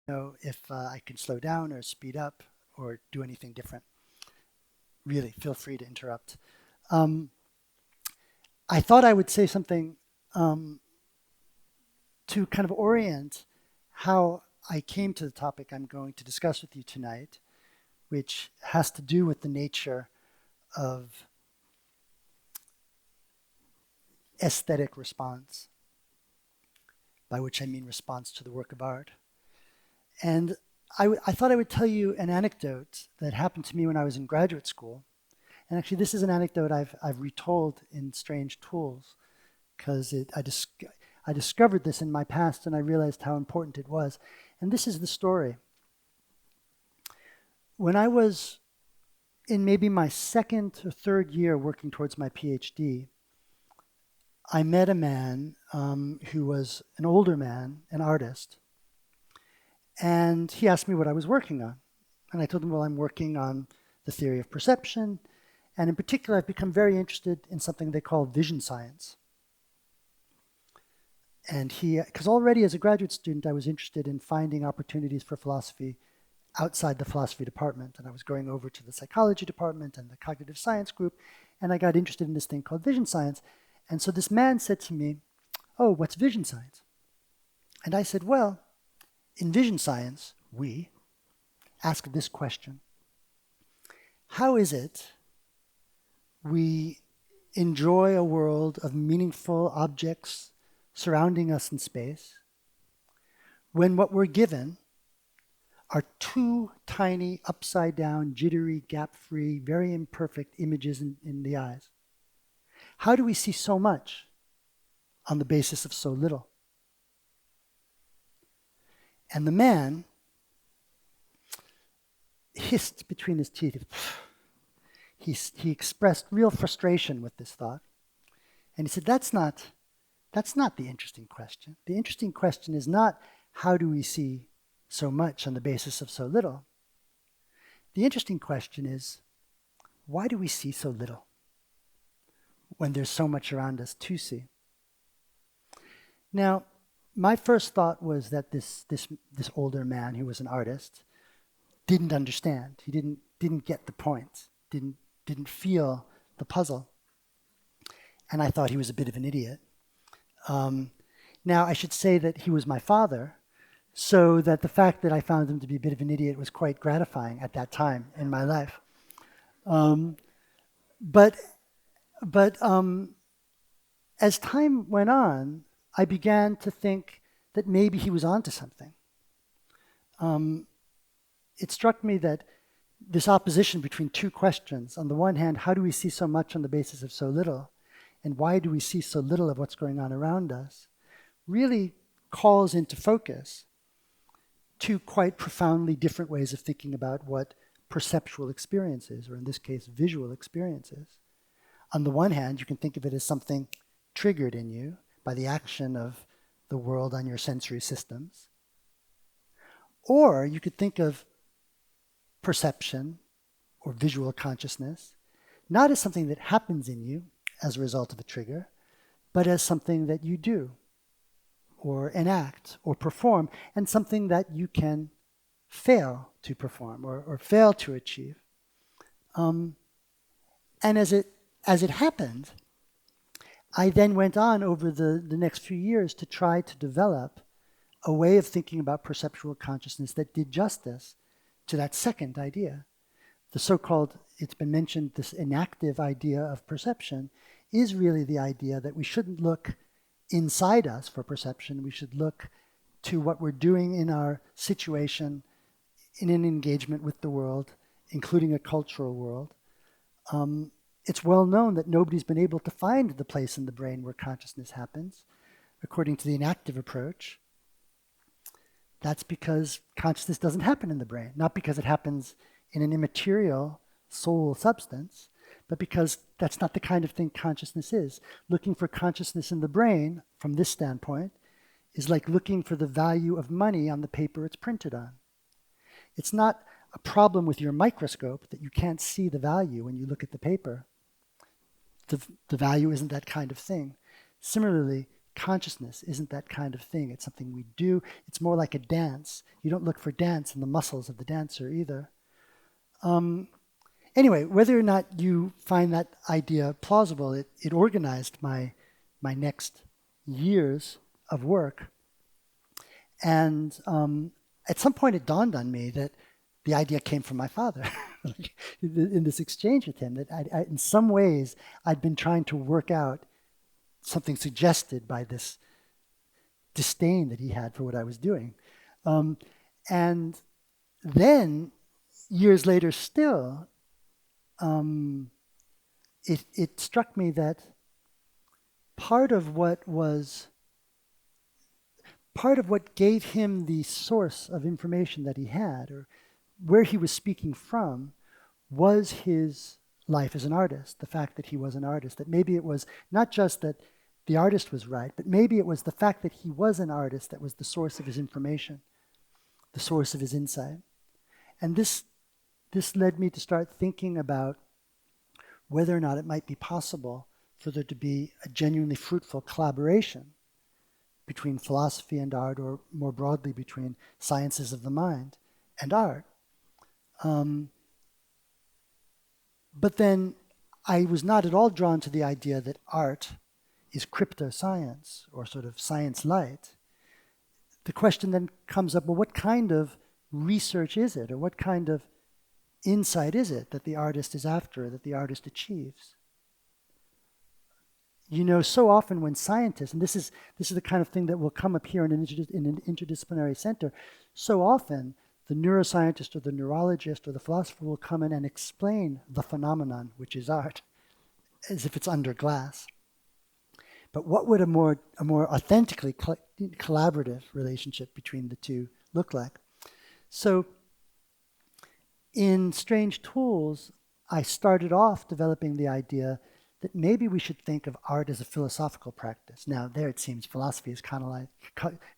know if I can slow down or speed up or do anything different. Really, feel free to interrupt. Um, I thought I would say something to kind of orient how I came to the topic I'm going to discuss with you tonight, which has to do with the nature of aesthetic response, by which I mean response to the work of art. And I thought I would tell you an anecdote that happened to me when I was in graduate school. And actually, this is an anecdote I've retold in Strange Tools, because I discovered this in my past and I realized how important it was. And this is the story. When I was in maybe my second or third year working towards my Ph.D., I met a man who was an older man, an artist, and he asked me what I was working on. And I told him, well, I'm working on the theory of perception, and in particular, I've become very interested in something they call vision science. And because already as a graduate student, I was interested in finding opportunities for philosophy outside the philosophy department. And I was going over to the psychology department and the cognitive science group, and I got interested in this thing called vision science. And so this man said to me, oh, what's vision science? And I said, well, in vision science, we ask this question: how is it we enjoy a world of meaningful objects surrounding us in space when what we're given are two tiny, upside-down, jittery, gap-free, very imperfect images in the eyes? How do we see so much on the basis of so little? And the man hissed between his teeth. He expressed real frustration with this thought. And he said, that's not the interesting question. The interesting question is not how do we see so much on the basis of so little. The interesting question is, why do we see so little when there's so much around us to see? Now, my first thought was that this older man who was an artist didn't understand. He didn't get the point, didn't feel the puzzle. And I thought he was a bit of an idiot. Now, I should say that he was my father, so that the fact that I found him to be a bit of an idiot was quite gratifying at that time in my life. But as time went on, I began to think that maybe he was onto something. It struck me that this opposition between two questions, on the one hand, how do we see so much on the basis of so little? And why do we see so little of what's going on around us, really calls into focus two quite profoundly different ways of thinking about what perceptual experience is, or in this case, visual experience is. On the one hand, you can think of it as something triggered in you by the action of the world on your sensory systems. Or you could think of perception or visual consciousness not as something that happens in you as a result of a trigger, but as something that you do or enact or perform, and something that you can fail to perform or fail to achieve. And as it happened, I then went on over the next few years to try to develop a way of thinking about perceptual consciousness that did justice to that second idea. The so-called, it's been mentioned, this enactive idea of perception is really the idea that we shouldn't look inside us for perception. We should look to what we're doing in our situation, in an engagement with the world, including a cultural world. It's well known that nobody's been able to find the place in the brain where consciousness happens, according to the enactive approach. That's because consciousness doesn't happen in the brain, not because it happens in an immaterial soul substance, but because that's not the kind of thing consciousness is. Looking for consciousness in the brain, from this standpoint, is like looking for the value of money on the paper it's printed on. It's not a problem with your microscope that you can't see the value when you look at the paper. The value isn't that kind of thing. Similarly, consciousness isn't that kind of thing. It's something we do. It's more like a dance. You don't look for dance in the muscles of the dancer either. Anyway, whether or not you find that idea plausible, it organized my next years of work. And at some point it dawned on me that the idea came from my father in this exchange with him, that I, in some ways I'd been trying to work out something suggested by this disdain that he had for what I was doing. And then, years later still, it struck me that part of what gave him the source of information that he had, or where he was speaking from, was his life as an artist, the fact that he was an artist, that maybe it was not just that the artist was right, but maybe it was the fact that he was an artist that was the source of his information, the source of his insight. And this led me to start thinking about whether or not it might be possible for there to be a genuinely fruitful collaboration between philosophy and art, or more broadly between sciences of the mind and art. But then I was not at all drawn to the idea that art is crypto-science, or sort of science light. The question then comes up, well, what kind of research is it, or what kind of insight is it that the artist is after, that the artist achieves? You know, so often when scientists, and this is the kind of thing that will come up here in an interdisciplinary center, so often the neuroscientist or the neurologist or the philosopher will come in and explain the phenomenon, which is art, as if it's under glass. But what would a more authentically collaborative relationship between the two look like? So in Strange Tools, I started off developing the idea that maybe we should think of art as a philosophical practice. Now, there it seems philosophy is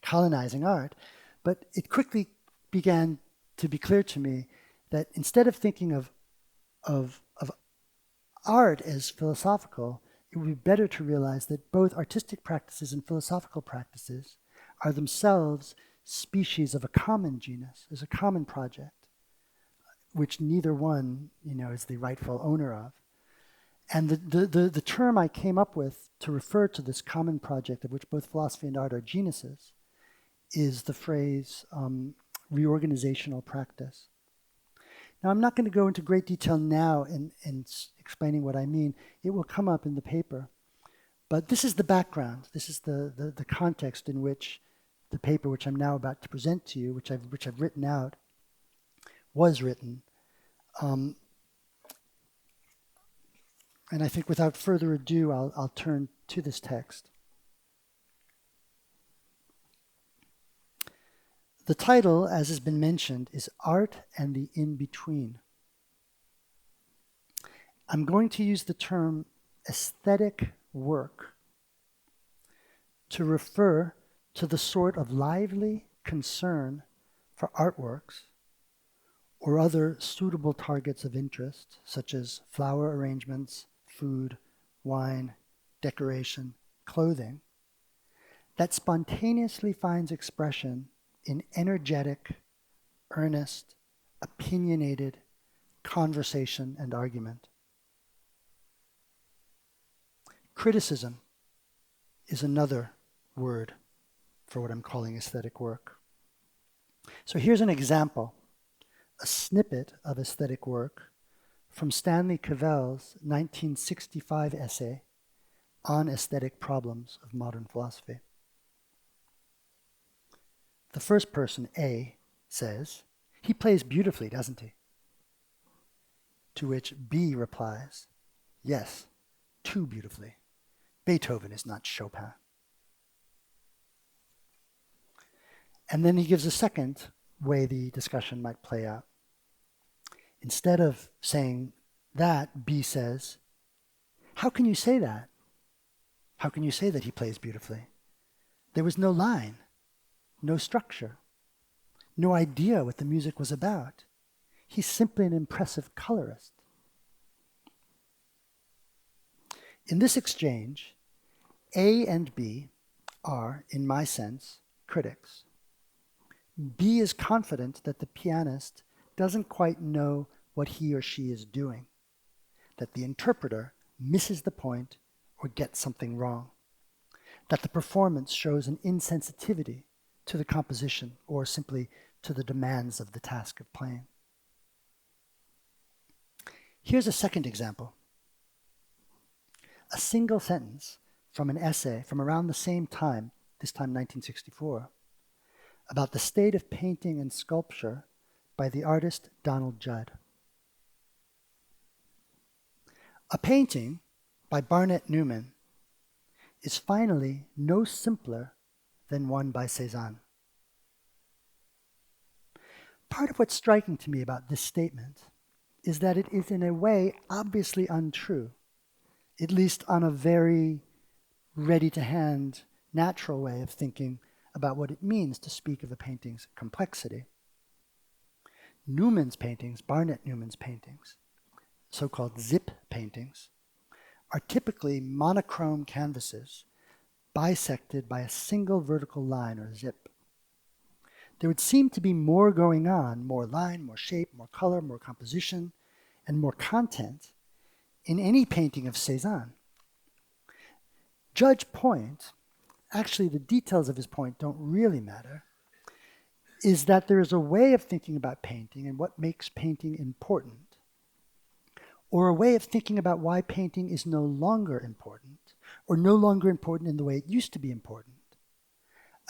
colonizing art, but it quickly began to be clear to me that instead of thinking of art as philosophical, it would be better to realize that both artistic practices and philosophical practices are themselves species of a common genus, as a common project, which neither one, is the rightful owner of. And the term I came up with to refer to this common project, of which both philosophy and art are genuses, is the phrase reorganizational practice. Now, I'm not going to go into great detail now in explaining what I mean. It will come up in the paper. But this is the background. This is the context in which the paper, which I'm now about to present to you, which I've written out, was written. And I think without further ado, I'll turn to this text. The title, as has been mentioned, is Art and the In-Between. I'm going to use the term aesthetic work to refer to the sort of lively concern for artworks or other suitable targets of interest, such as flower arrangements, food, wine, decoration, clothing, that spontaneously finds expression in energetic, earnest, opinionated conversation and argument. Criticism is another word for what I'm calling aesthetic work. So here's an example, a snippet of aesthetic work from Stanley Cavell's 1965 essay on aesthetic problems of modern philosophy. The first person, A, says, "He plays beautifully, doesn't he?" To which B replies, "Yes, too beautifully. Beethoven is not Chopin." And then he gives a second way the discussion might play out. Instead of saying that, B says, "How can you say that? How can you say that he plays beautifully? There was no line, no structure, no idea what the music was about. He's simply an impressive colorist." In this exchange, A and B are, in my sense, critics. B is confident that the pianist doesn't quite know what he or she is doing, that the interpreter misses the point or gets something wrong, that the performance shows an insensitivity to the composition or simply to the demands of the task of playing. Here's a second example. A single sentence from an essay from around the same time, this time 1964, about the state of painting and sculpture by the artist Donald Judd. A painting by Barnett Newman is finally no simpler than one by Cézanne. Part of what's striking to me about this statement is that it is in a way obviously untrue, at least on a very ready-to-hand, natural way of thinking about what it means to speak of a painting's complexity. Newman's paintings, Barnett Newman's paintings, so-called zip paintings, are typically monochrome canvases bisected by a single vertical line or zip. There would seem to be more going on, more line, more shape, more color, more composition, and more content in any painting of Cézanne. Judd's point, actually the details of his point don't really matter, is that there is a way of thinking about painting and what makes painting important, or a way of thinking about why painting is no longer important, or no longer important in the way it used to be important,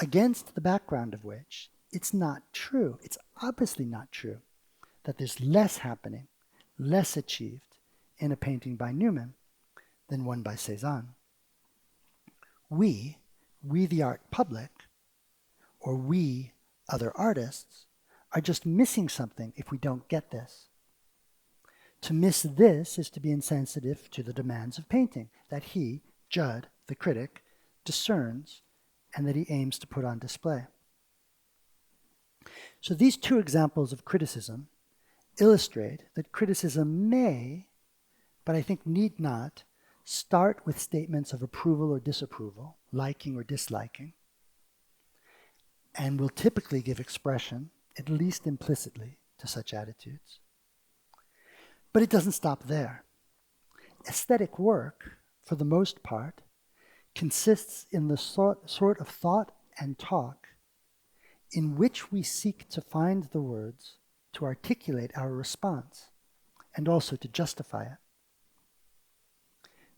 against the background of which it's not true, it's obviously not true, that there's less happening, less achieved in a painting by Newman than one by Cézanne. We the art public, or we, other artists, are just missing something if we don't get this. To miss this is to be insensitive to the demands of painting that he, Judd, the critic, discerns and that he aims to put on display. So these two examples of criticism illustrate that criticism may, but I think need not, start with statements of approval or disapproval, liking or disliking, and will typically give expression, at least implicitly, to such attitudes. But it doesn't stop there. Aesthetic work, for the most part, consists in the sort of thought and talk in which we seek to find the words to articulate our response and also to justify it.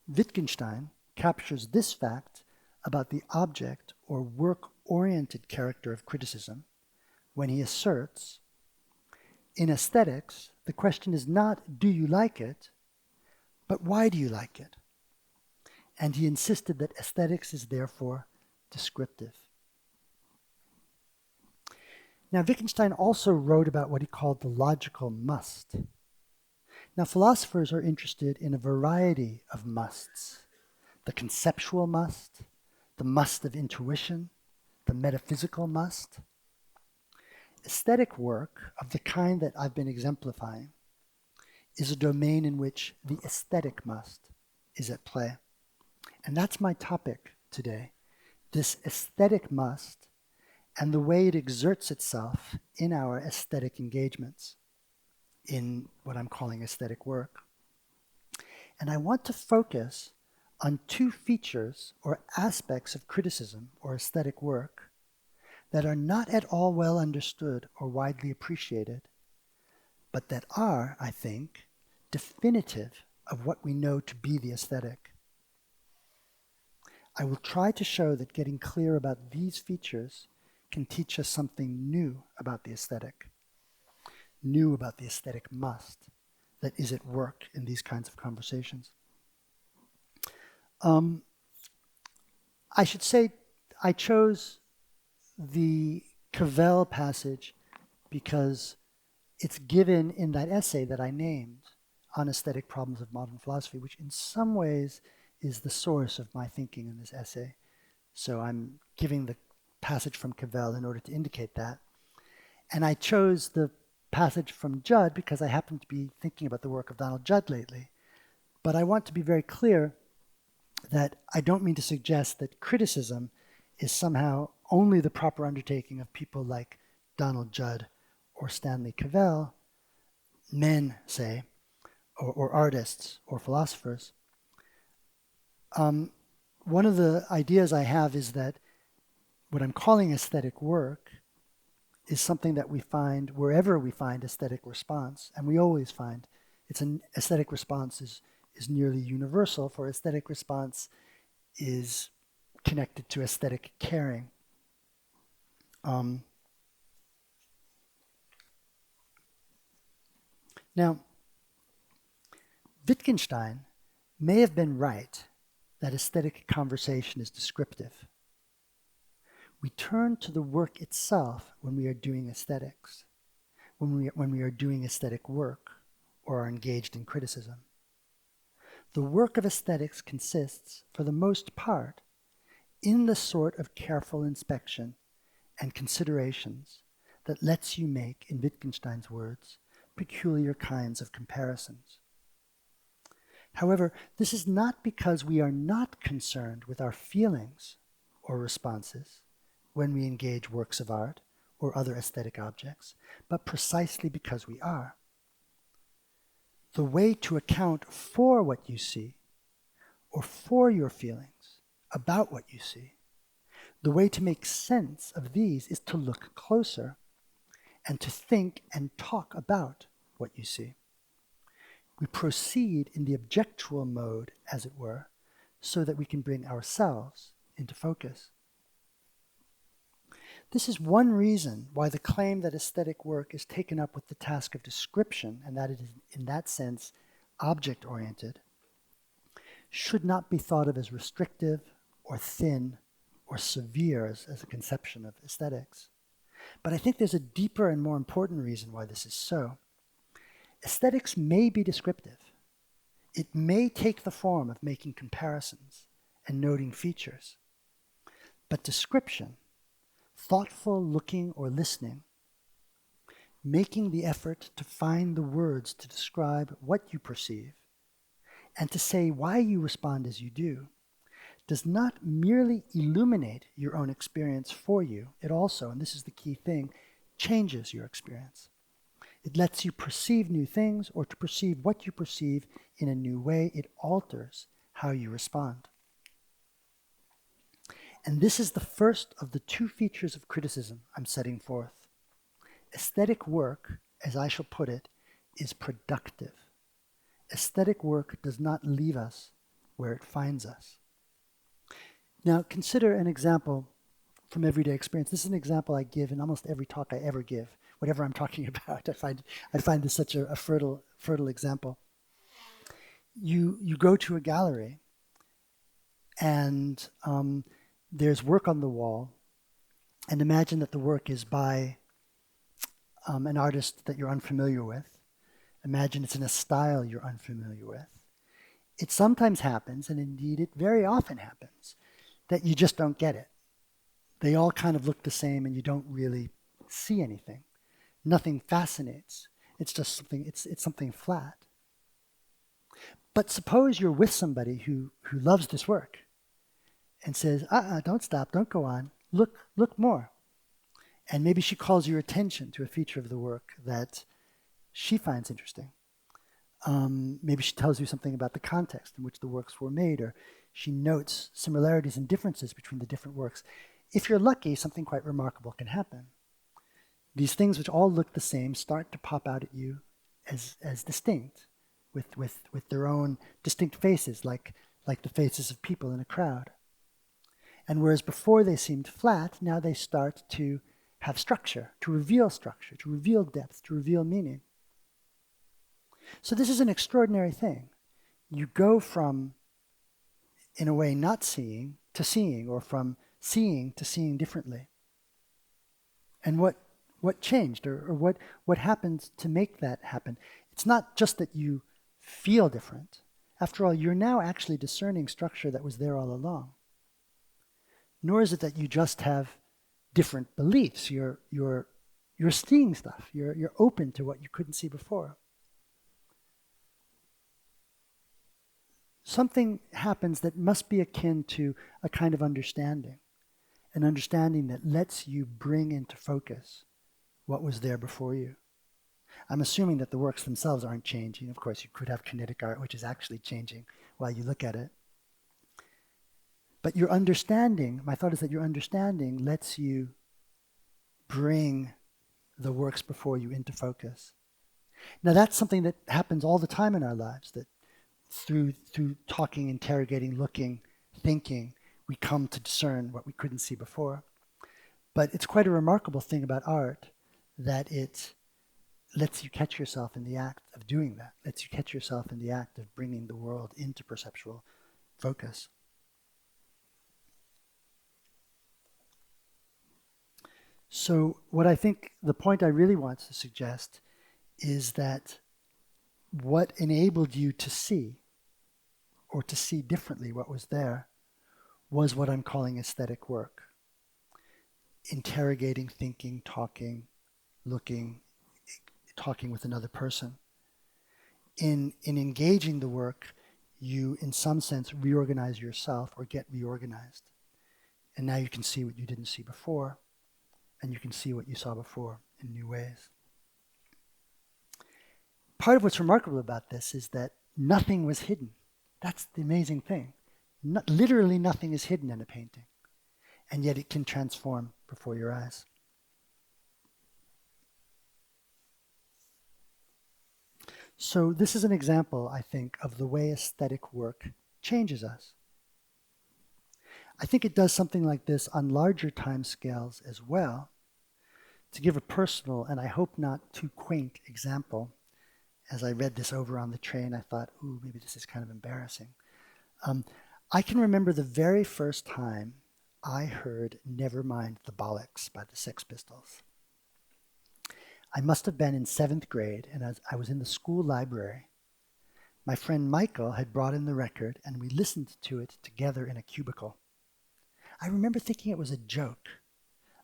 Wittgenstein captures this fact about the object or work-oriented character of criticism when he asserts, in aesthetics, the question is not, do you like it, but why do you like it? And he insisted that aesthetics is therefore descriptive. Now, Wittgenstein also wrote about what he called the logical must. Now, philosophers are interested in a variety of musts. The conceptual must, the must of intuition, the metaphysical must. Aesthetic work of the kind that I've been exemplifying is a domain in which the aesthetic must is at play. And that's my topic today, this aesthetic must and the way it exerts itself in our aesthetic engagements, in what I'm calling aesthetic work. And I want to focus on two features or aspects of criticism or aesthetic work that are not at all well understood or widely appreciated, but that are, I think, definitive of what we know to be the aesthetic. I will try to show that getting clear about these features can teach us something new about the aesthetic, new about the aesthetic must that is at work in these kinds of conversations. I should say I chose the Cavell passage because it's given in that essay that I named on aesthetic problems of modern philosophy, which in some ways is the source of my thinking in this essay. So I'm giving the passage from Cavell in order to indicate that. And I chose the passage from Judd because I happen to be thinking about the work of Donald Judd lately. But I want to be very clear that I don't mean to suggest that criticism is somehow only the proper undertaking of people like Donald Judd or Stanley Cavell, men, say, or artists or philosophers. One of the ideas I have is that what I'm calling aesthetic work is something that we find wherever we find aesthetic response, and we always find it's an aesthetic response is nearly universal, for aesthetic response is connected to aesthetic caring. Now, Wittgenstein may have been right that aesthetic conversation is descriptive. We turn to the work itself when we are doing aesthetics, when we are doing aesthetic work or are engaged in criticism. The work of aesthetics consists, for the most part, in the sort of careful inspection and considerations that lets you make, in Wittgenstein's words, peculiar kinds of comparisons. However, this is not because we are not concerned with our feelings or responses when we engage works of art or other aesthetic objects, but precisely because we are. The way to account for what you see or for your feelings about what you see, the way to make sense of these is to look closer and to think and talk about what you see. We proceed in the objectual mode, as it were, so that we can bring ourselves into focus. This is one reason why the claim that aesthetic work is taken up with the task of description, and that it is, in that sense, object-oriented, should not be thought of as restrictive or thin or severe as a conception of aesthetics. But I think there's a deeper and more important reason why this is so. Aesthetics may be descriptive. It may take the form of making comparisons and noting features. But description, thoughtful looking or listening, making the effort to find the words to describe what you perceive and to say why you respond as you do, does not merely illuminate your own experience for you. It also, and this is the key thing, changes your experience. It lets you perceive new things or to perceive what you perceive in a new way. It alters how you respond. And this is the first of the two features of criticism I'm setting forth. Aesthetic work, as I shall put it, is productive. Aesthetic work does not leave us where it finds us. Now, consider an example from everyday experience. This is an example I give in almost every talk I ever give, whatever I'm talking about. I find this such a fertile example. You go to a gallery, and there's work on the wall, and imagine that the work is by an artist that you're unfamiliar with. Imagine it's in a style you're unfamiliar with. It sometimes happens, and indeed it very often happens, that you just don't get it. They all kind of look the same and you don't really see anything. Nothing fascinates. It's just something, it's something flat. But suppose you're with somebody who loves this work and says, don't stop, don't go on, look more. And maybe she calls your attention to a feature of the work that she finds interesting. Maybe she tells you something about the context in which the works were made, or she notes similarities and differences between the different works. If you're lucky, something quite remarkable can happen. These things which all look the same start to pop out at you as distinct, with their own distinct faces, like the faces of people in a crowd. And whereas before they seemed flat, now they start to have structure, to reveal depth, to reveal meaning. So this is an extraordinary thing. You go from, in a way, not seeing to seeing, or from seeing to seeing differently. And what changed, or what happened to make that happen? It's not just that you feel different. After all, you're now actually discerning structure that was there all along. Nor is it that you just have different beliefs. You're seeing stuff. You're open to what you couldn't see before. Something happens that must be akin to a kind of understanding. an understanding that lets you bring into focus what was there before you. I'm assuming that the works themselves aren't changing. Of course, you could have kinetic art, which is actually changing while you look at it. But your understanding, my thought is that your understanding lets you bring the works before you into focus. Now that's something that happens all the time in our lives, that through talking, interrogating, looking, thinking, we come to discern what we couldn't see before. But it's quite a remarkable thing about art that it lets you catch yourself in the act of doing that, lets you catch yourself in the act of bringing the world into perceptual focus. So what I think the point I really want to suggest is that what enabled you to see, or to see differently what was there, was what I'm calling aesthetic work. Interrogating, thinking, talking, looking, talking with another person. In engaging the work, you, in some sense, reorganize yourself or get reorganized. And now you can see what you didn't see before, and you can see what you saw before in new ways. Part of what's remarkable about this is that nothing was hidden. That's the amazing thing. Literally nothing is hidden in a painting, and yet it can transform before your eyes. So this is an example, I think, of the way aesthetic work changes us. I think it does something like this on larger time scales as well. To give a personal, and I hope not too quaint example, as I read this over on the train, I thought, ooh, maybe this is kind of embarrassing. I can remember the very first time I heard Never Mind the Bollocks by the Sex Pistols. I must have been in 7th grade, and as I was in the school library. My friend Michael had brought in the record, and we listened to it together in a cubicle. I remember thinking it was a joke,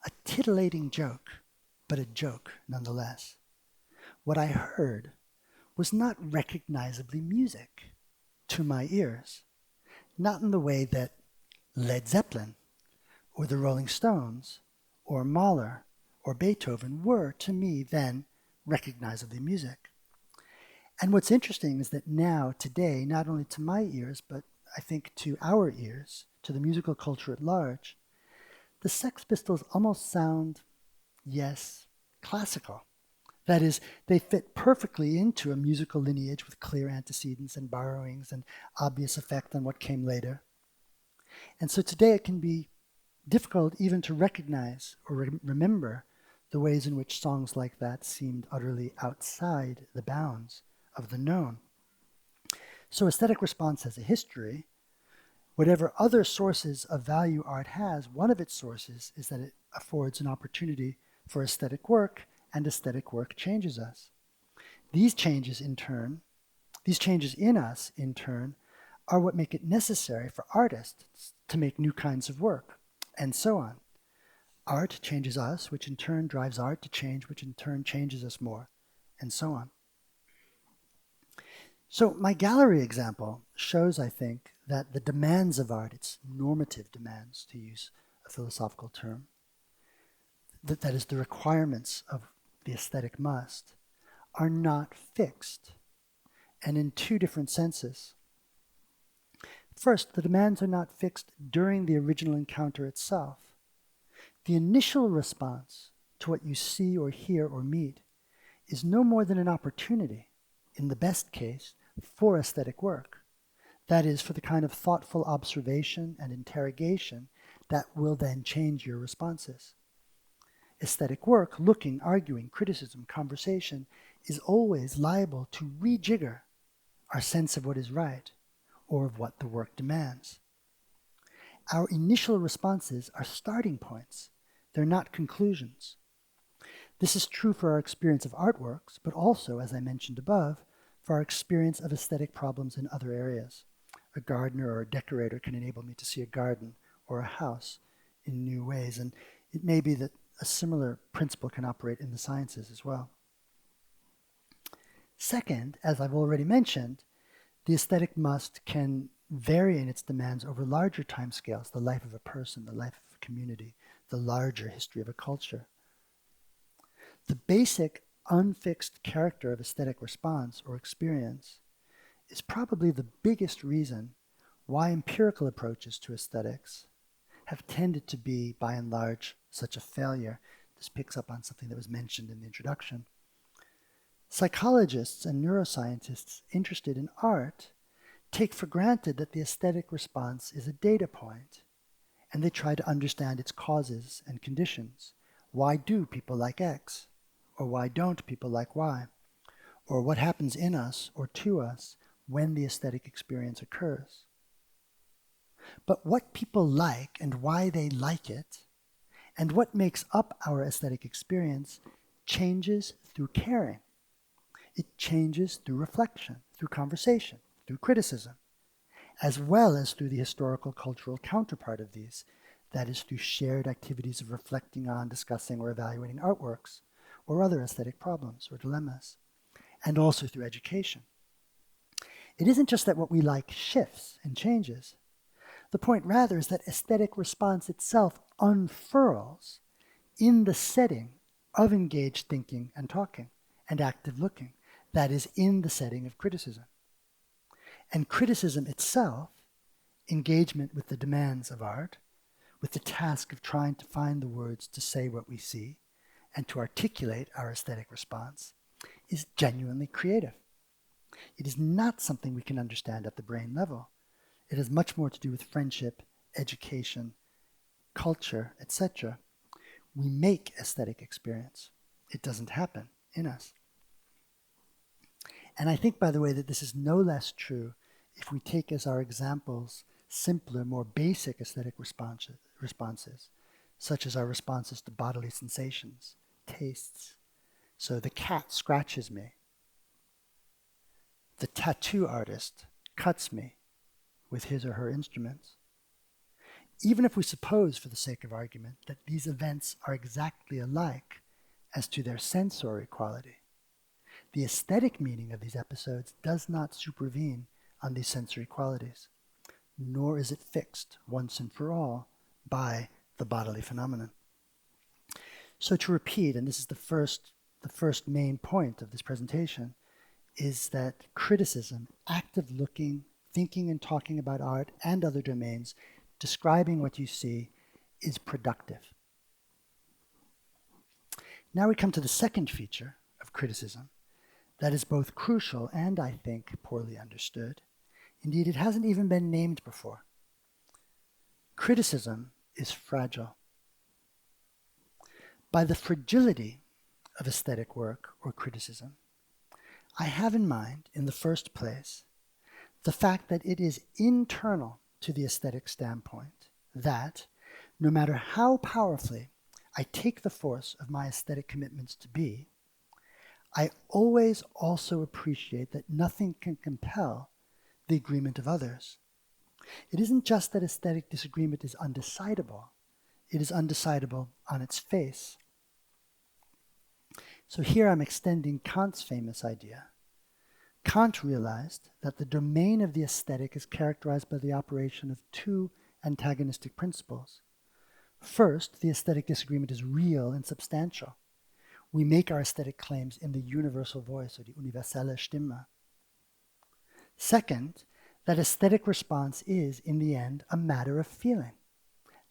a titillating joke, but a joke nonetheless. What I heard was not recognizably music to my ears, not in the way that Led Zeppelin or the Rolling Stones or Mahler or Beethoven were to me then recognizably music. And what's interesting is that now, today, not only to my ears, but I think to our ears, to the musical culture at large, the Sex Pistols almost sound, yes, classical. That is, they fit perfectly into a musical lineage with clear antecedents and borrowings and obvious effect on what came later. And so today it can be difficult even to recognize or remember the ways in which songs like that seemed utterly outside the bounds of the known. So aesthetic response has a history. Whatever other sources of value art has, one of its sources is that it affords an opportunity for aesthetic work, and aesthetic work changes us. These changes in us, in turn, are what make it necessary for artists to make new kinds of work, and so on. Art changes us, which in turn drives art to change, which in turn changes us more, and so on. So my gallery example shows, I think, that the demands of art, its normative demands, to use a philosophical term, that is the requirements of the aesthetic must, are not fixed, and in two different senses. First, the demands are not fixed during the original encounter itself. The initial response to what you see or hear or meet is no more than an opportunity, in the best case, for aesthetic work. That is, for the kind of thoughtful observation and interrogation that will then change your responses. Aesthetic work, looking, arguing, criticism, conversation, is always liable to rejigger our sense of what is right or of what the work demands. Our initial responses are starting points. They're not conclusions. This is true for our experience of artworks, but also, as I mentioned above, for our experience of aesthetic problems in other areas. A gardener or a decorator can enable me to see a garden or a house in new ways, and it may be that a similar principle can operate in the sciences as well. Second, as I've already mentioned, the aesthetic must can vary in its demands over larger timescales, the life of a person, the life of a community, the larger history of a culture. The basic unfixed character of aesthetic response or experience is probably the biggest reason why empirical approaches to aesthetics have tended to be, by and large, such a failure. This picks up on something that was mentioned in the introduction. Psychologists and neuroscientists interested in art take for granted that the aesthetic response is a data point, and they try to understand its causes and conditions. Why do people like X? Or why don't people like Y? Or what happens in us or to us when the aesthetic experience occurs? But what people like and why they like it, and what makes up our aesthetic experience, changes through caring. It changes through reflection, through conversation, through criticism, as well as through the historical cultural counterpart of these, that is, through shared activities of reflecting on, discussing, or evaluating artworks, or other aesthetic problems or dilemmas, and also through education. It isn't just that what we like shifts and changes. The point rather is that aesthetic response itself unfurls in the setting of engaged thinking and talking and active looking, that is, in the setting of criticism. And criticism itself, engagement with the demands of art, with the task of trying to find the words to say what we see and to articulate our aesthetic response, is genuinely creative. It is not something we can understand at the brain level. It has much more to do with friendship, education, culture, etc. We make aesthetic experience. It doesn't happen in us. And I think, by the way, that this is no less true if we take as our examples simpler, more basic aesthetic responses, such as our responses to bodily sensations, tastes. So the cat scratches me. The tattoo artist cuts me with his or her instruments. Even if we suppose, for the sake of argument, that these events are exactly alike as to their sensory quality, the aesthetic meaning of these episodes does not supervene on these sensory qualities, nor is it fixed once and for all by the bodily phenomenon. So to repeat, and this is the first main point of this presentation, is that criticism, active looking, thinking and talking about art and other domains, describing what you see, is productive. Now we come to the second feature of criticism that is both crucial and, I think, poorly understood. Indeed, it hasn't even been named before. Criticism is fragile. By the fragility of aesthetic work or criticism, I have in mind, in the first place, the fact that it is internal to the aesthetic standpoint, that no matter how powerfully I take the force of my aesthetic commitments to be, I always also appreciate that nothing can compel the agreement of others. It isn't just that aesthetic disagreement is undecidable, it is undecidable on its face. So here I'm extending Kant's famous idea. Kant realized that the domain of the aesthetic is characterized by the operation of two antagonistic principles. First, the aesthetic disagreement is real and substantial. We make our aesthetic claims in the universal voice, or die universelle Stimme. Second, that aesthetic response is, in the end, a matter of feeling.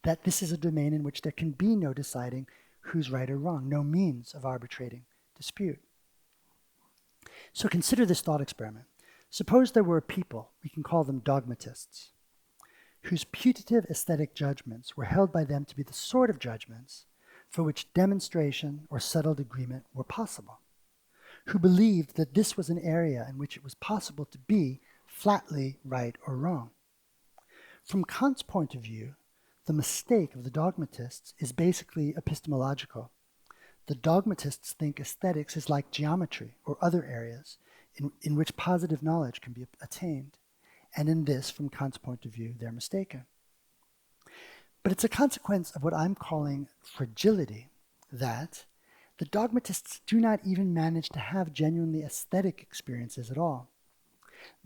That this is a domain in which there can be no deciding who's right or wrong, no means of arbitrating dispute. So consider this thought experiment. Suppose there were a people, we can call them dogmatists, whose putative aesthetic judgments were held by them to be the sort of judgments for which demonstration or settled agreement were possible, who believed that this was an area in which it was possible to be flatly right or wrong. From Kant's point of view, the mistake of the dogmatists is basically epistemological. The dogmatists think aesthetics is like geometry or other areas in which positive knowledge can be attained. And in this, from Kant's point of view, they're mistaken. But it's a consequence of what I'm calling fragility that the dogmatists do not even manage to have genuinely aesthetic experiences at all.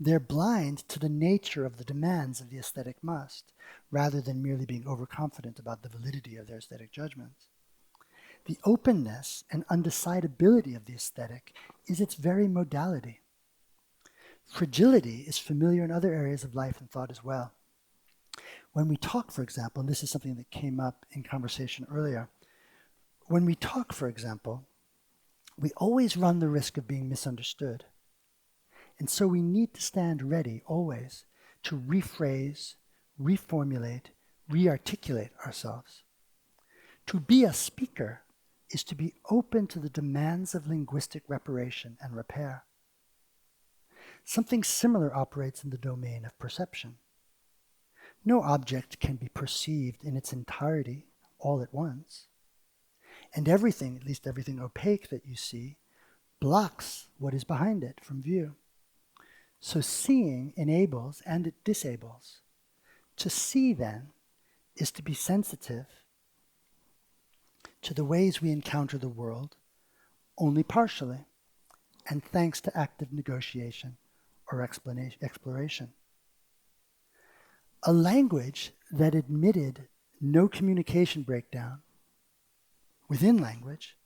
They're blind to the nature of the demands of the aesthetic must, rather than merely being overconfident about the validity of their aesthetic judgments. The openness and undecidability of the aesthetic is its very modality. Fragility is familiar in other areas of life and thought as well. When we talk, for example, and this is something that came up in conversation earlier, when we talk, for example, we always run the risk of being misunderstood. And so we need to stand ready always to rephrase, reformulate, rearticulate ourselves. To be a speaker is to be open to the demands of linguistic reparation and repair. Something similar operates in the domain of perception. No object can be perceived in its entirety all at once. And everything, at least everything opaque that you see, blocks what is behind it from view. So seeing enables and it disables. To see, then, is to be sensitive to the ways we encounter the world only partially, and thanks to active negotiation or exploration. A language that admitted no communication breakdown within language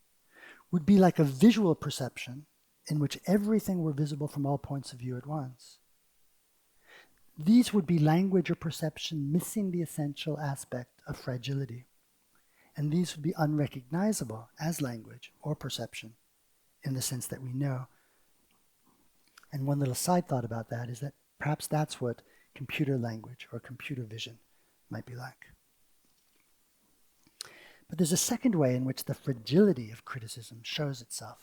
would be like a visual perception in which everything were visible from all points of view at once. These would be language or perception missing the essential aspect of fragility, and these would be unrecognizable as language or perception in the sense that we know. And one little side thought about that is that perhaps that's what computer language or computer vision might be like. But there's a second way in which the fragility of criticism shows itself.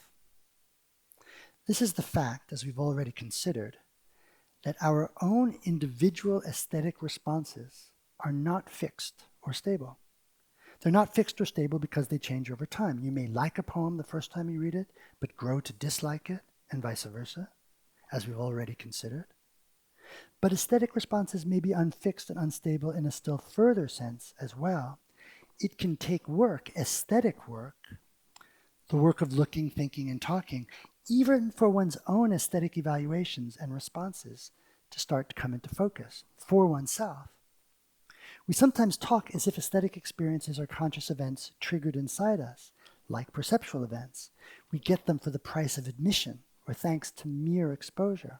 This is the fact, as we've already considered, that our own individual aesthetic responses are not fixed or stable. They're not fixed or stable because they change over time. You may like a poem the first time you read it, but grow to dislike it, and vice versa, as we've already considered. But aesthetic responses may be unfixed and unstable in a still further sense as well. It can take work, aesthetic work, the work of looking, thinking, and talking, even for one's own aesthetic evaluations and responses, to start to come into focus for oneself. We sometimes talk as if aesthetic experiences are conscious events triggered inside us, like perceptual events. We get them for the price of admission or thanks to mere exposure.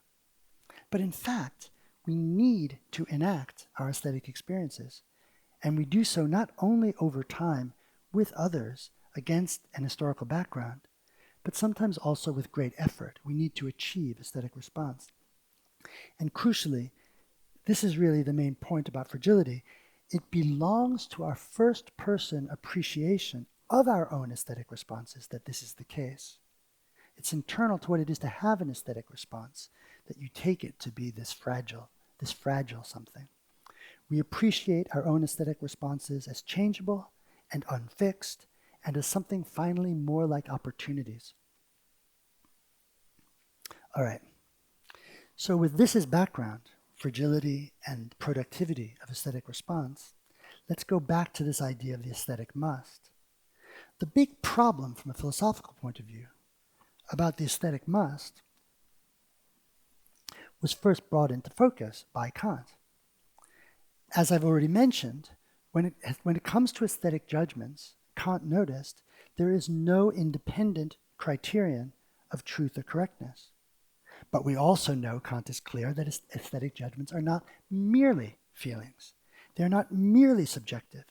But in fact, we need to enact our aesthetic experiences, and we do so not only over time with others against an historical background, but sometimes also with great effort. We need to achieve aesthetic response. And crucially, this is really the main point about fragility. It belongs to our first-person appreciation of our own aesthetic responses that this is the case. It's internal to what it is to have an aesthetic response, that you take it to be this fragile something. We appreciate our own aesthetic responses as changeable and unfixed, and as something finally more like opportunities. All right. So with this as background, fragility and productivity of aesthetic response, let's go back to this idea of the aesthetic must. The big problem from a philosophical point of view about the aesthetic must was first brought into focus by Kant. As I've already mentioned, when it comes to aesthetic judgments, Kant noticed there is no independent criterion of truth or correctness. But we also know, Kant is clear, that aesthetic judgments are not merely feelings. They're not merely subjective.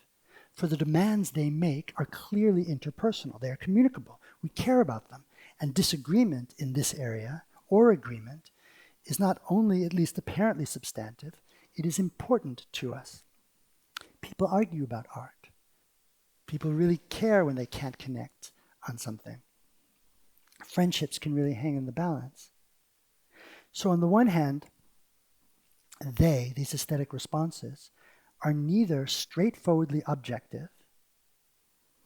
For the demands they make are clearly interpersonal. They are communicable. We care about them. And disagreement in this area, or agreement, is not only at least apparently substantive, it is important to us. People argue about art. People really care when they can't connect on something. Friendships can really hang in the balance. So on the one hand, these aesthetic responses, are neither straightforwardly objective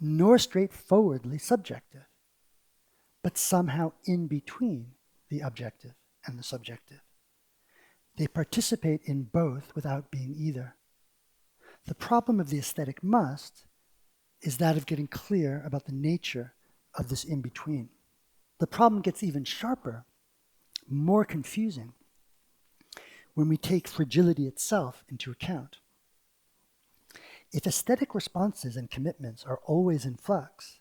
nor straightforwardly subjective, but somehow in between the objective and the subjective. They participate in both without being either. The problem of the aesthetic must is that of getting clear about the nature of this in-between. The problem gets even sharper, more confusing, when we take fragility itself into account. If aesthetic responses and commitments are always in flux,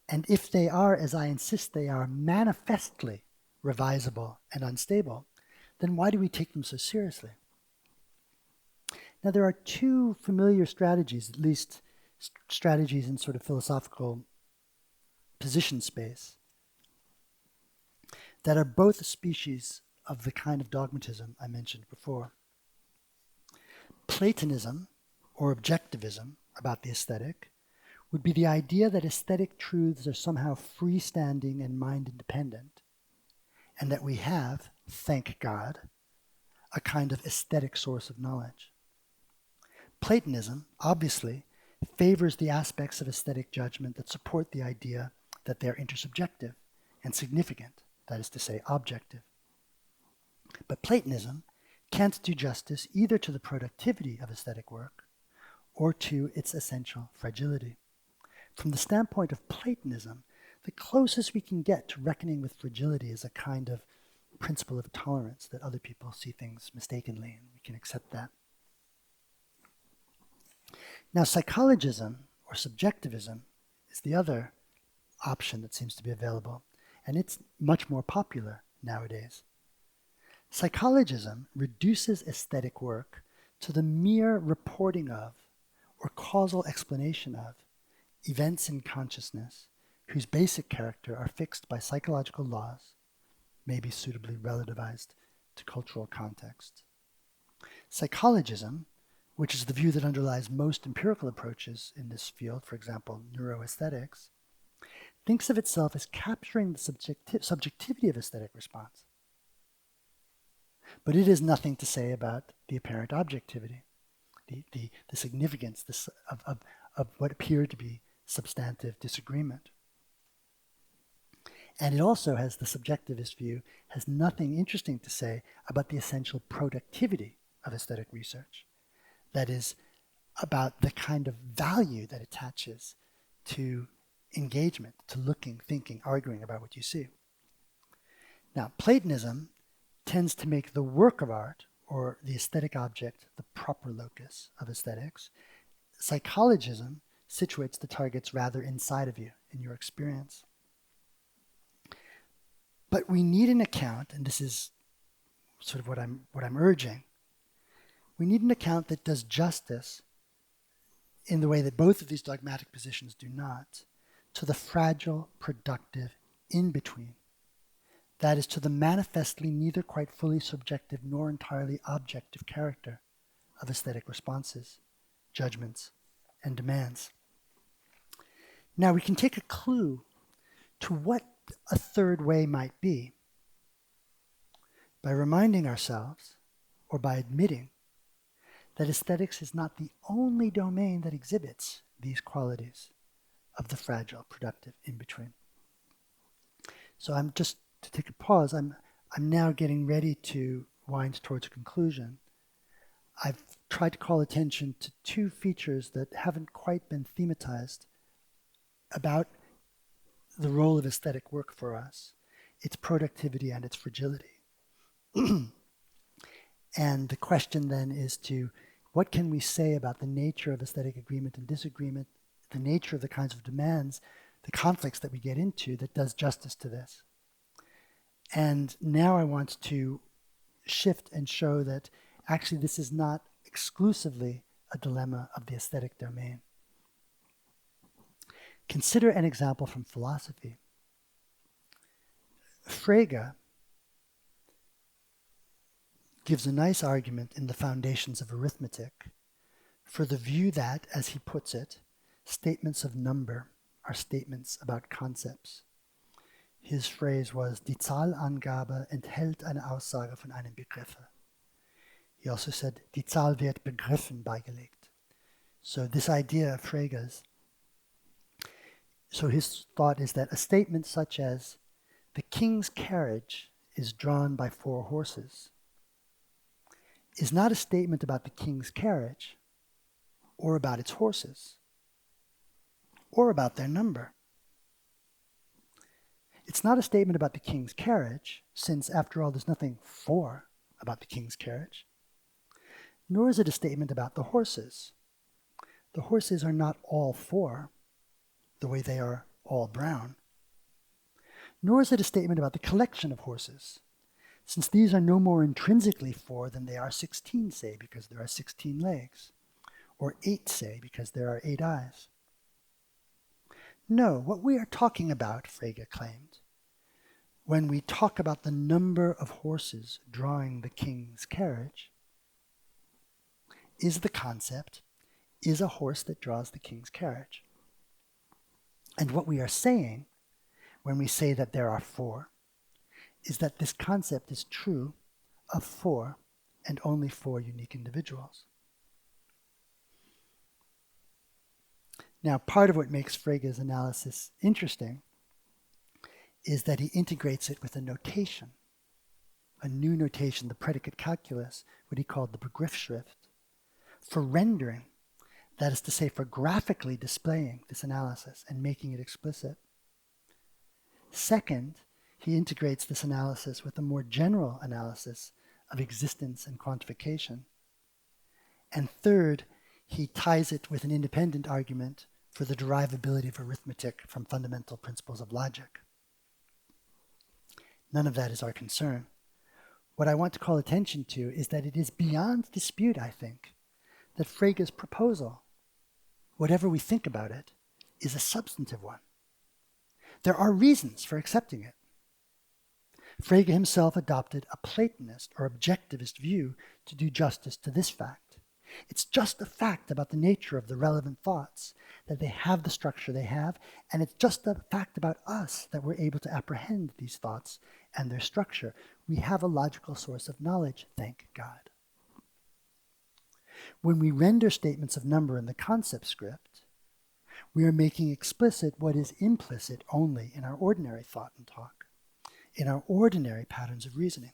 and if they are, as I insist they are, manifestly revisable and unstable, then why do we take them so seriously? Now, there are two familiar strategies, at least strategies in sort of philosophical position space, that are both a species of the kind of dogmatism I mentioned before. Platonism, or objectivism about the aesthetic, would be the idea that aesthetic truths are somehow freestanding and mind-independent, and that we have, thank God, a kind of aesthetic source of knowledge. Platonism, obviously, favors the aspects of aesthetic judgment that support the idea that they're intersubjective and significant, that is to say, objective. But Platonism can't do justice either to the productivity of aesthetic work or to its essential fragility. From the standpoint of Platonism, the closest we can get to reckoning with fragility is a kind of principle of tolerance, that other people see things mistakenly and we can accept that. Now, psychologism, or subjectivism, is the other option that seems to be available, and it's much more popular nowadays. Psychologism reduces aesthetic work to the mere reporting of, or causal explanation of, events in consciousness whose basic character are fixed by psychological laws, maybe suitably relativized to cultural context. Psychologism, which is the view that underlies most empirical approaches in this field, for example, neuroaesthetics, thinks of itself as capturing the subjectivity of aesthetic response. But it has nothing to say about the apparent objectivity, the significance of what appear to be substantive disagreement. And it also has, the subjectivist view, has nothing interesting to say about the essential productivity of aesthetic research. That is, about the kind of value that attaches to engagement, to looking, thinking, arguing about what you see. Now, Platonism tends to make the work of art, or the aesthetic object, the proper locus of aesthetics. Psychologism situates the targets rather inside of you, in your experience. But we need an account, and this is sort of what I'm urging. We need an account that does justice, in the way that both of these dogmatic positions do not, to the fragile, productive in-between. That is, to the manifestly neither quite fully subjective nor entirely objective character of aesthetic responses, judgments, and demands. Now, we can take a clue to what a third way might be by reminding ourselves, or by admitting, that aesthetics is not the only domain that exhibits these qualities of the fragile, productive in-between. So I'm just, to take a pause, I'm now getting ready to wind towards a conclusion. I've tried to call attention to two features that haven't quite been thematized about the role of aesthetic work for us, its productivity and its fragility. And the question then is to, what can we say about the nature of aesthetic agreement and disagreement, the nature of the kinds of demands, the conflicts that we get into that does justice to this? And now I want to shift and show that actually this is not exclusively a dilemma of the aesthetic domain. Consider an example from philosophy. Frager gives a nice argument in the Foundations of Arithmetic for the view that, as he puts it, statements of number are statements about concepts. His phrase was, die Zahlangabe enthält eine Aussage von einem Begriffe. He also said, die Zahl wird Begriffen beigelegt. So this idea of Frager's, so his thought is that a statement such as, the king's carriage is drawn by 4 horses, is not a statement about the king's carriage, or about its horses, or about their number. It's not a statement about the king's carriage, since after all there's nothing 4 about the king's carriage, nor is it a statement about the horses. The horses are not all four, the way they are all brown. Nor is it a statement about the collection of horses, since these are no more intrinsically four than they are 16, say, because there are 16 legs, or 8, say, because there are 8 eyes. No, what we are talking about, Frege claimed, when we talk about the number of horses drawing the king's carriage, is the concept, is a horse that draws the king's carriage. And what we are saying when we say that there are 4 is that this concept is true of 4 and only 4 unique individuals. Now, part of what makes Frege's analysis interesting is that he integrates it with a notation, a new notation, the predicate calculus, what he called the Begriffsschrift, for rendering, that is to say, for graphically displaying this analysis and making it explicit. Second, he integrates this analysis with a more general analysis of existence and quantification. And third, he ties it with an independent argument for the derivability of arithmetic from fundamental principles of logic. None of that is our concern. What I want to call attention to is that it is beyond dispute, I think, that Frege's proposal, whatever we think about it, is a substantive one. There are reasons for accepting it. Frege himself adopted a Platonist or objectivist view to do justice to this fact. It's just a fact about the nature of the relevant thoughts, that they have the structure they have, and it's just a fact about us that we're able to apprehend these thoughts and their structure. We have a logical source of knowledge, thank God. When we render statements of number in the concept script, we are making explicit what is implicit only in our ordinary thought and talk, in our ordinary patterns of reasoning.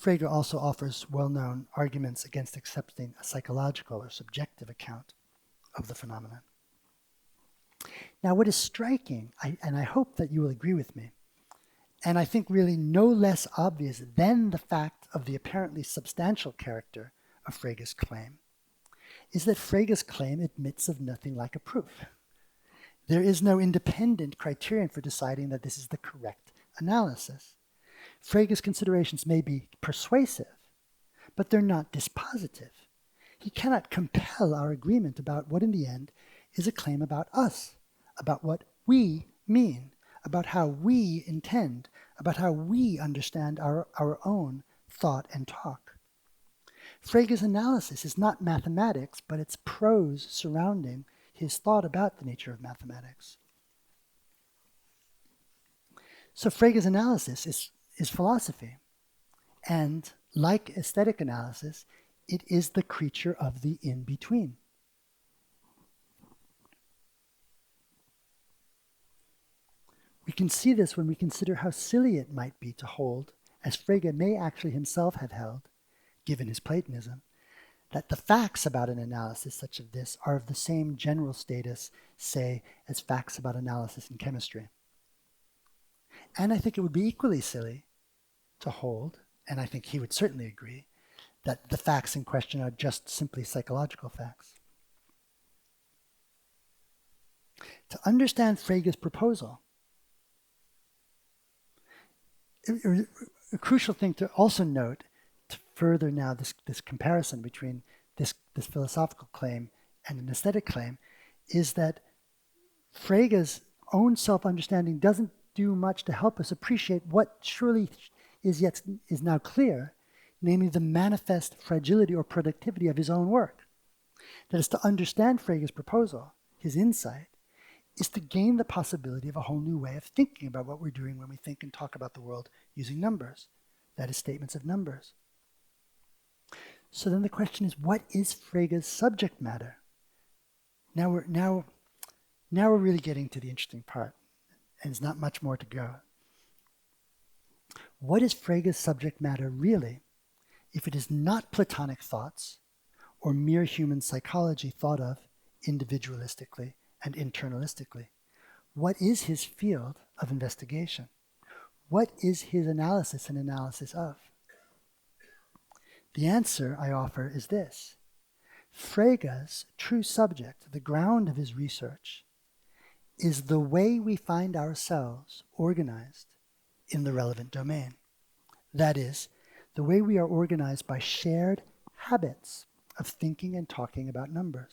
Frege also offers well-known arguments against accepting a psychological or subjective account of the phenomenon. Now, what is striking, and I hope that you will agree with me, and I think really no less obvious than the fact of the apparently substantial character of Frege's claim, is that Frege's claim admits of nothing like a proof. There is no independent criterion for deciding that this is the correct analysis. Frege's considerations may be persuasive, but they're not dispositive. He cannot compel our agreement about what in the end is a claim about us, about what we mean, about how we intend, about how we understand our own thought and talk. Frege's analysis is not mathematics, but it's prose surrounding his thought about the nature of mathematics. So Frege's analysis is philosophy, and like aesthetic analysis, it is the creature of the in-between. We can see this when we consider how silly it might be to hold, as Frege may actually himself have held, given his Platonism, that the facts about an analysis such as this are of the same general status, say, as facts about analysis in chemistry. And I think it would be equally silly to hold, and I think he would certainly agree, that the facts in question are just simply psychological facts. To understand Frege's proposal, a crucial thing to also note, to further now this comparison between this philosophical claim and an aesthetic claim, is that Frege's own self-understanding doesn't do much to help us appreciate what surely is now clear, namely the manifest fragility or productivity of his own work. That is, to understand Frege's proposal, his insight, is to gain the possibility of a whole new way of thinking about what we're doing when we think and talk about the world using numbers. That is, statements of numbers. So then the question is, what is Frege's subject matter? Now we're really getting to the interesting part, and there's not much more to go. What is Frege's subject matter really, if it is not Platonic thoughts or mere human psychology thought of individualistically and internalistically? What is his field of investigation? What is his analysis and analysis of? The answer I offer is this. Frege's true subject, the ground of his research, is the way we find ourselves organized in the relevant domain. That is, the way we are organized by shared habits of thinking and talking about numbers.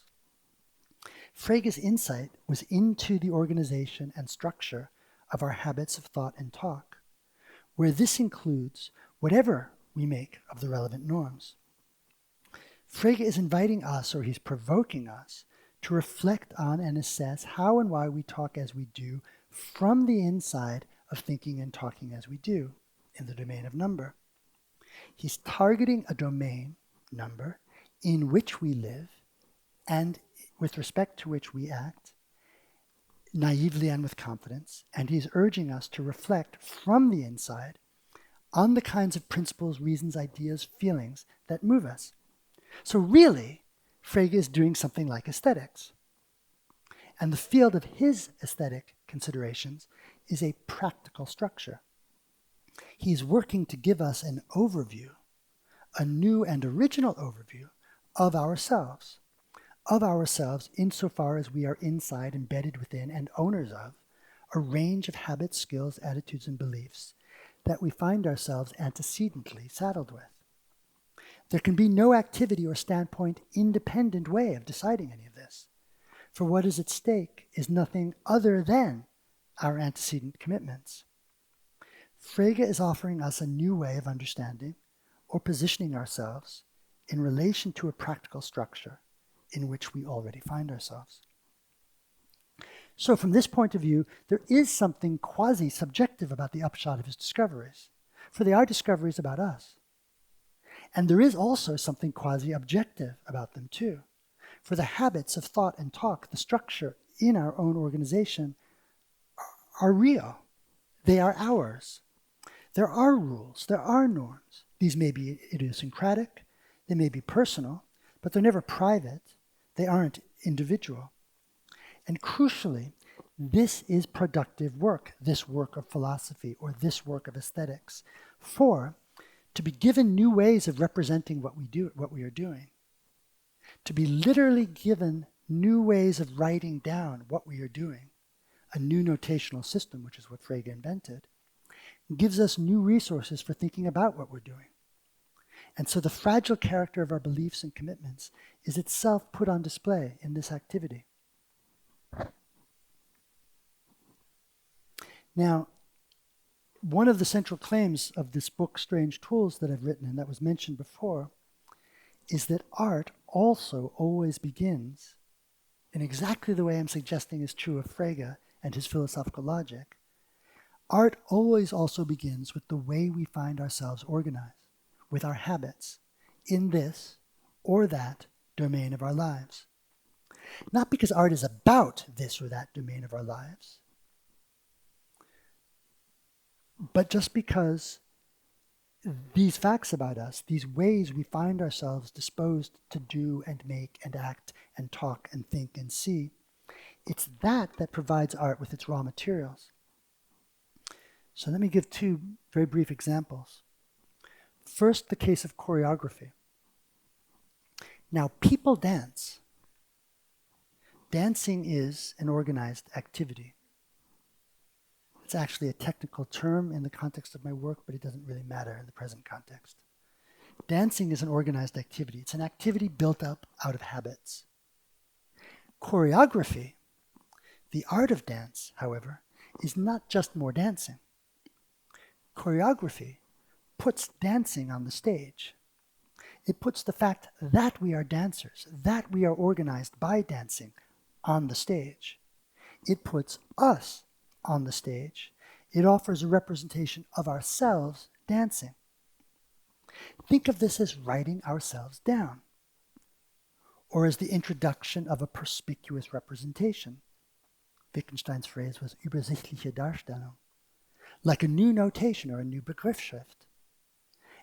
Frege's insight was into the organization and structure of our habits of thought and talk, where this includes whatever we make of the relevant norms. Frege is inviting us, or he's provoking us, to reflect on and assess how and why we talk as we do from the inside of thinking and talking as we do in the domain of number. He's targeting a domain, number, in which we live and with respect to which we act, naively and with confidence, and he's urging us to reflect from the inside on the kinds of principles, reasons, ideas, feelings that move us. So really, Frege is doing something like aesthetics. And the field of his aesthetic considerations is a practical structure. He's working to give us an overview, a new and original overview of ourselves insofar as we are inside, embedded within, and owners of a range of habits, skills, attitudes, and beliefs that we find ourselves antecedently saddled with. There can be no activity or standpoint independent way of deciding any of this, for what is at stake is nothing other than our antecedent commitments. Frege is offering us a new way of understanding or positioning ourselves in relation to a practical structure in which we already find ourselves. So from this point of view, there is something quasi-subjective about the upshot of his discoveries, for they are discoveries about us. And there is also something quasi-objective about them too, for the habits of thought and talk, the structure in our own organization, are real. They are ours. There are rules, there are norms. These may be idiosyncratic, they may be personal, but they're never private. They aren't individual. And crucially, this is productive work, this work of philosophy or this work of aesthetics, for to be given new ways of representing what we are doing, to be literally given new ways of writing down what we are doing, a new notational system, which is what Frege invented, gives us new resources for thinking about what we're doing. And so the fragile character of our beliefs and commitments is itself put on display in this activity. Now, one of the central claims of this book, Strange Tools, that I've written and that was mentioned before, is that art also always begins in exactly the way I'm suggesting is true of Frege and his philosophical logic. Art always also begins with the way we find ourselves organized, with our habits, in this or that domain of our lives. Not because art is about this or that domain of our lives, but just because these facts about us, these ways we find ourselves disposed to do and make and act and talk and think and see, it's that provides art with its raw materials. So let me give two very brief examples. First, the case of choreography. Now, people dance. Dancing is an organized activity. It's actually a technical term in the context of my work, but it doesn't really matter in the present context. Dancing is an organized activity. It's an activity built up out of habits. Choreography, the art of dance, however, is not just more dancing. Choreography puts dancing on the stage. It puts the fact that we are dancers, that we are organized by dancing on the stage. It puts us on the stage. It offers a representation of ourselves dancing. Think of this as writing ourselves down, or as the introduction of a perspicuous representation. Wittgenstein's phrase was übersichtliche Darstellung, like a new notation or a new Begriffsschrift.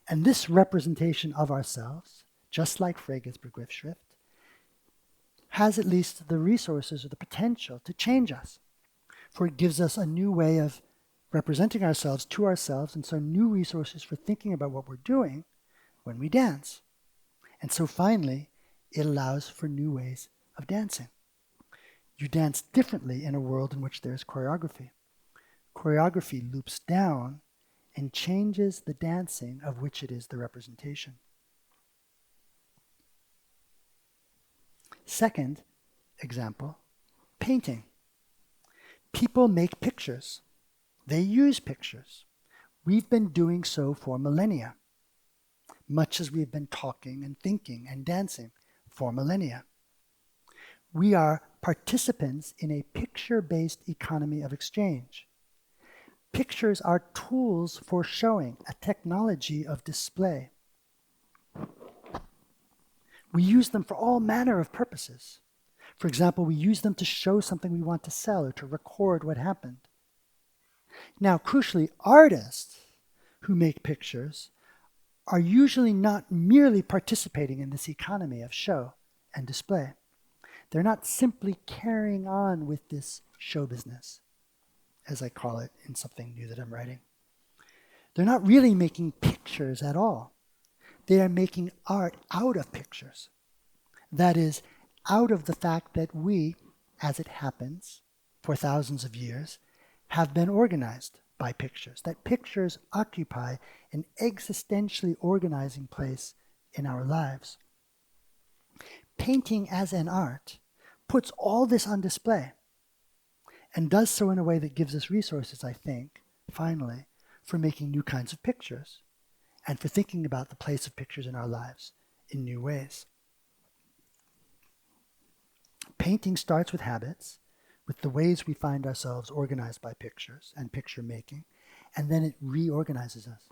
And this representation of ourselves, just like Frege's Begriffsschrift, has at least the resources or the potential to change us. For it gives us a new way of representing ourselves to ourselves, and so new resources for thinking about what we're doing when we dance. And so finally, it allows for new ways of dancing. You dance differently in a world in which there's choreography. Choreography loops down and changes the dancing of which it is the representation. Second example, painting. People make pictures. They use pictures. We've been doing so for millennia, much as we've been talking and thinking and dancing for millennia. We are participants in a picture-based economy of exchange. Pictures are tools for showing, a technology of display. We use them for all manner of purposes. For example, we use them to show something we want to sell or to record what happened. Now, crucially, artists who make pictures are usually not merely participating in this economy of show and display. They're not simply carrying on with this show business, as I call it in something new that I'm writing. They're not really making pictures at all. They are making art out of pictures. That is, out of the fact that we, as it happens, for thousands of years, have been organized by pictures, that pictures occupy an existentially organizing place in our lives. Painting as an art puts all this on display and does so in a way that gives us resources, I think, finally, for making new kinds of pictures and for thinking about the place of pictures in our lives in new ways. Painting starts with habits, with the ways we find ourselves organized by pictures and picture making, and then it reorganizes us.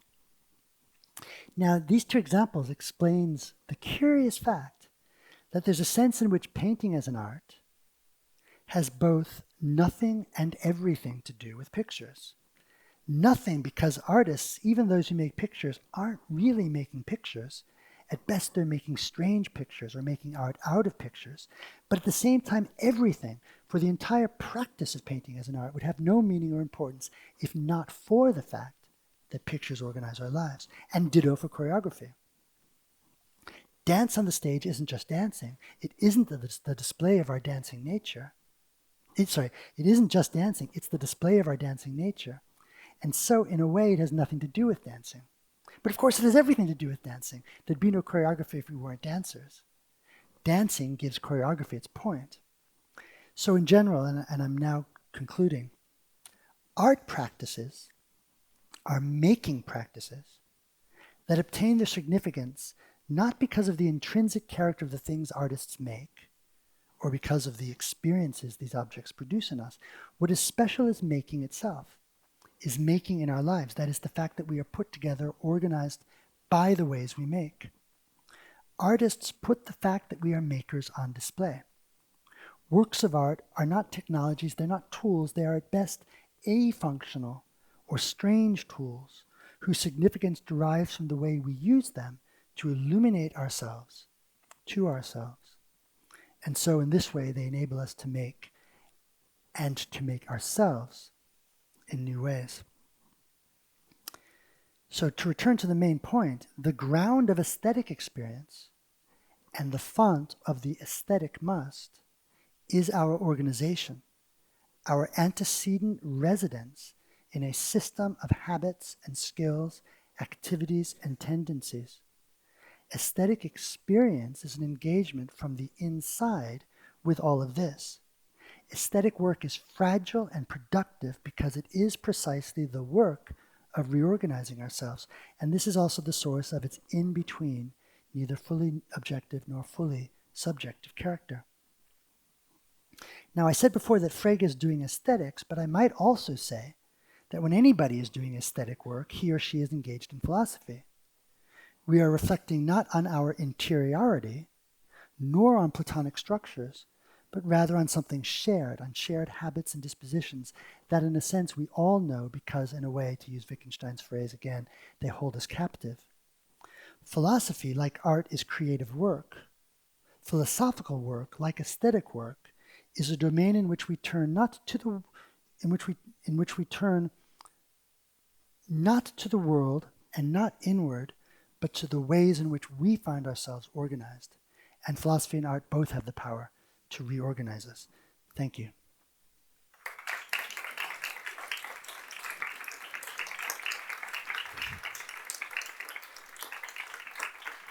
Now, these two examples explains the curious fact that there's a sense in which painting as an art has both nothing and everything to do with pictures. Nothing because artists, even those who make pictures, aren't really making pictures. At best, they're making strange pictures or making art out of pictures. But at the same time, everything, for the entire practice of painting as an art, would have no meaning or importance if not for the fact that pictures organize our lives, and ditto for choreography. Dance on the stage isn't just dancing. It isn't the display of our dancing nature. It isn't just dancing. It's the display of our dancing nature. And so, in a way, it has nothing to do with dancing. But of course, it has everything to do with dancing. There'd be no choreography if we weren't dancers. Dancing gives choreography its point. So in general, and I'm now concluding, art practices are making practices that obtain their significance not because of the intrinsic character of the things artists make, or because of the experiences these objects produce in us. What is special is making itself, is making in our lives. That is the fact that we are put together, organized by the ways we make. Artists put the fact that we are makers on display. Works of art are not technologies, they're not tools, they are at best afunctional or strange tools whose significance derives from the way we use them to illuminate ourselves to ourselves. And so in this way, they enable us to make and to make ourselves in new ways. So to return to the main point, the ground of aesthetic experience and the font of the aesthetic must is our organization, our antecedent residence in a system of habits and skills, activities and tendencies. Aesthetic experience is an engagement from the inside with all of this. Aesthetic work is fragile and productive because it is precisely the work of reorganizing ourselves. And this is also the source of its in-between, neither fully objective nor fully subjective character. Now, I said before that Frege is doing aesthetics, but I might also say that when anybody is doing aesthetic work, he or she is engaged in philosophy. We are reflecting not on our interiority, nor on Platonic structures, but rather on something shared, on shared habits and dispositions that in a sense we all know because, in a way, to use Wittgenstein's phrase again, they hold us captive. Philosophy, like art, is creative work. Philosophical work, like aesthetic work, is a domain in which we turn not to the world and not inward, but to the ways in which we find ourselves organized. And philosophy and art both have the power to reorganize us. Thank you.